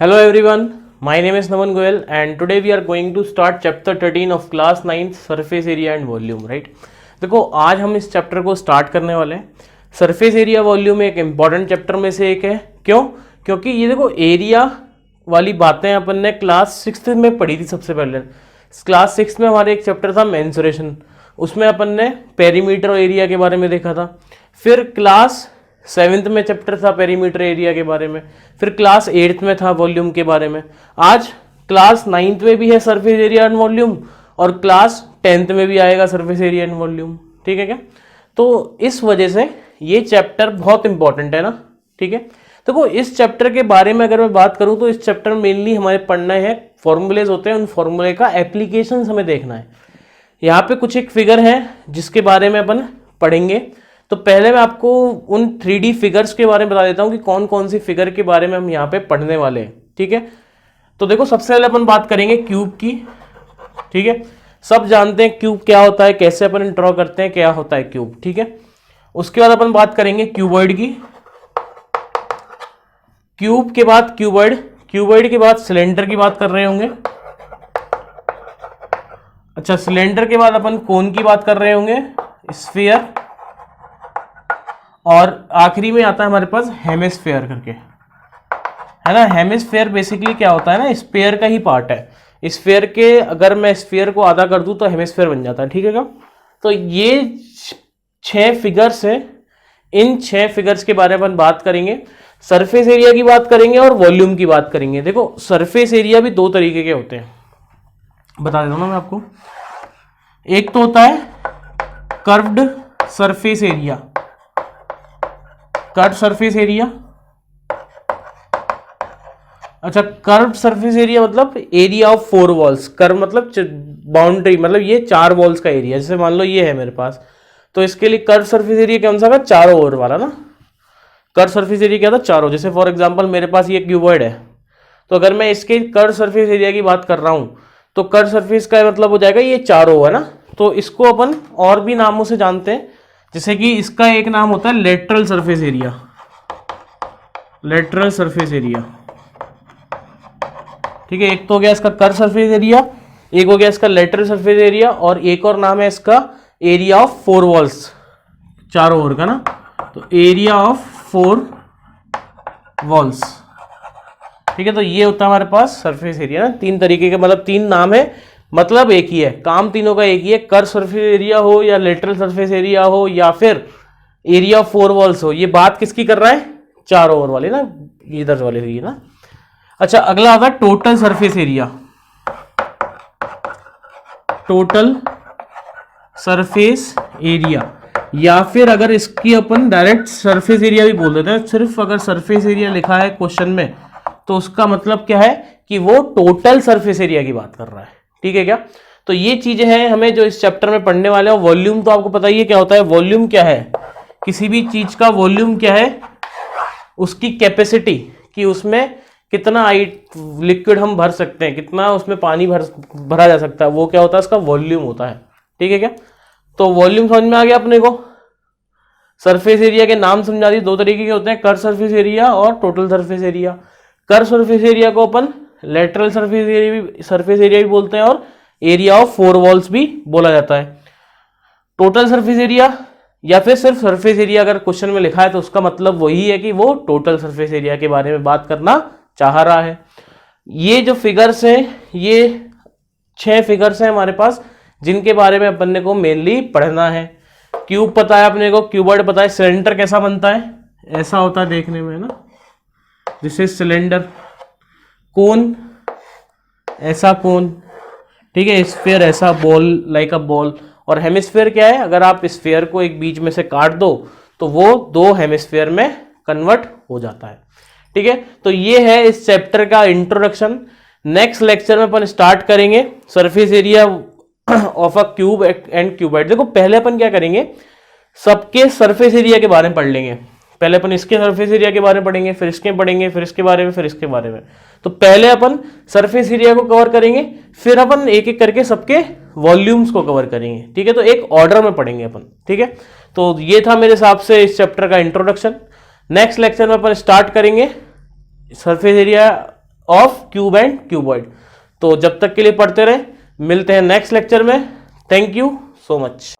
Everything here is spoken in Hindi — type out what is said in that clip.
Hello everyone, my name is Naman Goyal and today we are going to start chapter 13 of class 9 surface area and volume, right? देखो आज हम इस चैप्टर को स्टार्ट करने वाले हैं। सरफेस एरिया वॉल्यूम एक इम्पॉर्टेंट चैप्टर में से एक है। क्यों? क्योंकि ये देखो एरिया वाली बातें अपन ने क्लास 6 में पढ़ी थी सबसे पहले। क्लास 6 में हमारे एक चैप्टर था मेंसुरेशन, उसमें अपन ने पेरीमीटर और एरिया के बारे में देखा था। फिर क्लास 7th में चैप्टर था पेरीमीटर एरिया के बारे में। फिर क्लास 8th में था वॉल्यूम के बारे में। आज क्लास 9th में भी है सरफेस एरिया एंड वॉल्यूम और क्लास 10th में भी आएगा सरफेस एरिया एंड वॉल्यूम। ठीक है क्या? तो इस वजह से ये चैप्टर बहुत इंपॉर्टेंट है ना। ठीक है, देखो इस चैप्टर के बारे में अगर मैं बात करूं तो इस चैप्टर में मेनली हमारे पढ़ना है फॉर्मूलेज होते हैं, उन फॉर्मूले का एप्लीकेशन हमें देखना है। यहाँ पे कुछ एक फिगर है जिसके बारे में अपन पढ़ेंगे। तो पहले मैं आपको उन 3D फिगर्स के बारे में बता देता हूँ कि कौन कौन सी फिगर के बारे में हम यहाँ पे पढ़ने वाले हैं। ठीक है, तो देखो सबसे पहले अपन बात करेंगे क्यूब की। ठीक है, सब जानते हैं क्यूब क्या होता है, कैसे अपन ड्रॉ करते हैं, क्या होता है क्यूब। ठीक है, उसके बाद अपन बात करेंगे क्यूबॉइड की। क्यूब के बाद क्यूबॉइड, क्यूबॉइड के बाद सिलेंडर की बात कर रहे होंगे। अच्छा, सिलेंडर के बाद अपन कोन की बात कर रहे होंगे, स्फीयर, और आखिरी में आता है हमारे पास हेमिस्फेयर करके, है ना। हेमिस्फेयर बेसिकली क्या होता है ना, स्फीयर का ही पार्ट है। स्फीयर के अगर मैं स्फीयर को आधा कर दूं तो हेमिस्फेयर बन जाता है। ठीक है क्या? तो ये 6 फिगर्स हैं, इन 6 फिगर्स के बारे में अपन बात करेंगे। सरफेस एरिया की बात करेंगे और वॉल्यूम की बात करेंगे। देखो सरफेस एरिया भी 2 तरीके के होते हैं, बता देता हूं ना मैं आपको। एक तो होता है curved surface area, curve surface area. अच्छा, कर्व सरफेस एरिया मतलब एरिया ऑफ 4 वॉल्स। कर्व मतलब बाउंड्री, मतलब ये 4 वॉल्स का एरिया। जैसे मान लो ये है मेरे पास, तो इसके लिए कर्व सरफेस एरिया कौन सा था, चारों ओर वाला ना। कर्व सरफेस एरिया क्या था, चारों। जैसे फॉर एग्जांपल मेरे पास ये क्यूबॉइड है, तो अगर मैं इसके कर्व सरफेस एरिया की बात कर रहा हूं तो कर्व सरफेस का मतलब हो जाएगा ये चारों, है ना। तो इसको अपन और भी नामों से जानते हैं, जैसे कि इसका एक नाम होता है lateral surface area, lateral surface area. ठीक है, एक तो हो गया इसका कर्व सरफेस एरिया, एक हो गया इसका लेटरल सरफेस एरिया, और एक और नाम है इसका एरिया ऑफ 4 वॉल्स, चारों ओर का ना। तो एरिया ऑफ 4 वॉल्स। ठीक है, तो ये होता है हमारे पास सरफेस एरिया ना। 3 तरीके के, मतलब 3 नाम है, मतलब एक ही है, काम तीनों का एक ही है। कर्व सरफेस एरिया हो या लेटरल सरफेस एरिया हो या फिर एरिया ऑफ 4 वॉल्स हो, ये बात किसकी कर रहा है, चारों ओर वाले ना, इधर वाले ही ना। अच्छा, अगला आता है total surface area. Total surface area, या फिर अगर इसकी अपन डायरेक्ट सरफेस एरिया भी बोल देते हैं। सिर्फ अगर सरफेस एरिया लिखा है क्वेश्चन में तो उसका मतलब क्या है कि वो टोटल सरफेस एरिया की बात कर रहा है। ठीक है क्या? तो ये चीजें हैं हमें जो इस चैप्टर में पढ़ने वाले हैं। वॉल्यूम तो आपको पता ही है क्या होता है। वॉल्यूम क्या है, किसी भी चीज का वॉल्यूम क्या है, उसकी कैपेसिटी, कि उसमें कितना लिक्विड हम भर सकते हैं, कितना उसमें पानी भरा जा सकता है, वो क्या होता है, उसका वॉल्यूम होता है। ठीक है क्या? तो वॉल्यूम समझ में आ गया अपने को। सरफेस एरिया के नाम समझा दिए, 2 तरीके के होते हैं, कर्व सरफेस एरिया और total surface area. Curve surface area को अपन लेटरल सरफेस एरिया भी बोलते हैं और एरिया ऑफ 4 वॉल्स भी बोला जाता है। टोटल सरफेस एरिया या फिर सिर्फ सरफेस एरिया अगर क्वेश्चन में लिखा है तो उसका मतलब वही है कि वो टोटल सरफेस एरिया के बारे में बात करना चाह रहा है। ये जो फिगर्स हैं, ये 6 फिगर्स हैं हमारे पास, जिनके बारे में अपन को मेनली पढ़ना है। क्यूब पता है अपने को, क्यूबॉइड पता है। सिलेंडर कैसा बनता है, ऐसा होता है देखने में ना, दिस इज सिलेंडर। कोन, ऐसा कोन। ठीक है, स्फीयर ऐसा बॉल, लाइक अ बॉल। और हेमिस्फीयर क्या है, अगर आप स्फीयर को एक बीच में से काट दो तो वो 2 हेमिस्फीयर में कन्वर्ट हो जाता है। ठीक है, तो ये है इस चैप्टर का इंट्रोडक्शन। नेक्स्ट लेक्चर में अपन स्टार्ट करेंगे surface area of a cube and cuboid. देखो पहले अपन क्या करेंगे, सबके सरफेस एरिया के बारे में पढ़ लेंगे। पहले अपन इसके सरफेस एरिया के बारे में पढ़ेंगे, फिर इसके पढ़ेंगे, फिर इसके बारे में, फिर इसके बारे में। तो पहले अपन सरफेस एरिया को कवर करेंगे, फिर अपन एक एक करके सबके वॉल्यूम्स को कवर करेंगे। ठीक है, तो एक ऑर्डर में पढ़ेंगे अपन। ठीक है, तो ये था मेरे हिसाब से इस चैप्टर का इंट्रोडक्शन। नेक्स्ट लेक्चर में अपन स्टार्ट करेंगे surface area of cube and cuboid. तो जब तक के लिए पढ़ते रहे, मिलते हैं नेक्स्ट लेक्चर में। Thank you so much.